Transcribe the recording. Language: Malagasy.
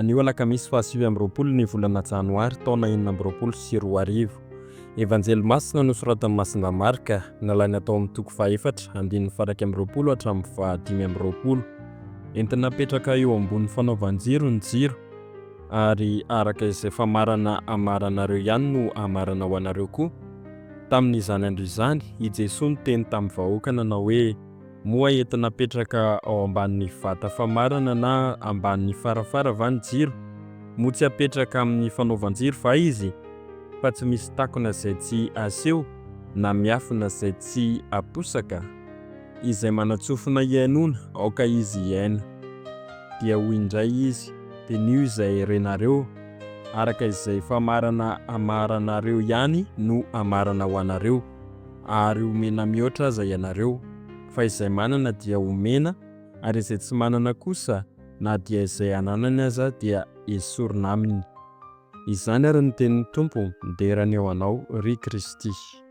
Anio Alakamisy 7 ny volana Janoary taona 2024. Evanjely Masina nosoratan'i Masina Marka nalaina tao amin'ny toko 4:1 hatramin'ny 5:20. Entina hapetraka eo ambony fanaovan-jiro ny jiro, ary araka izay famarana hamaranareo ihany no hamarana ho anareo koa. Tamin'izany andro izany i Jesoa niteny tamin'ny vahoaka nanao hoe: moa entina hapetraka ao ambanin'ny vata famarana na ambanin'ny farafara va ny jiro, mo tsy hapetraka amin'ny fanaovan-jiro va izy, fa tsy misy takona izay tsy aseho na miafina izay tsy aposaka. Izay manan-tsofina ihainona aoka izy ihany, dia hoy indray izy: tenin'ny izay renareo, araka izay famarana hamaranareo ihany no hamarana ho anareo, ary omena mihoatra aza ianareo. Fa izay manana dia omena, ary izay tsy manana kosa na dia izay ananany aza dia esorina aminy. Izany ary ny tenin'ny Tompo, nderany eo anao ry Kristy.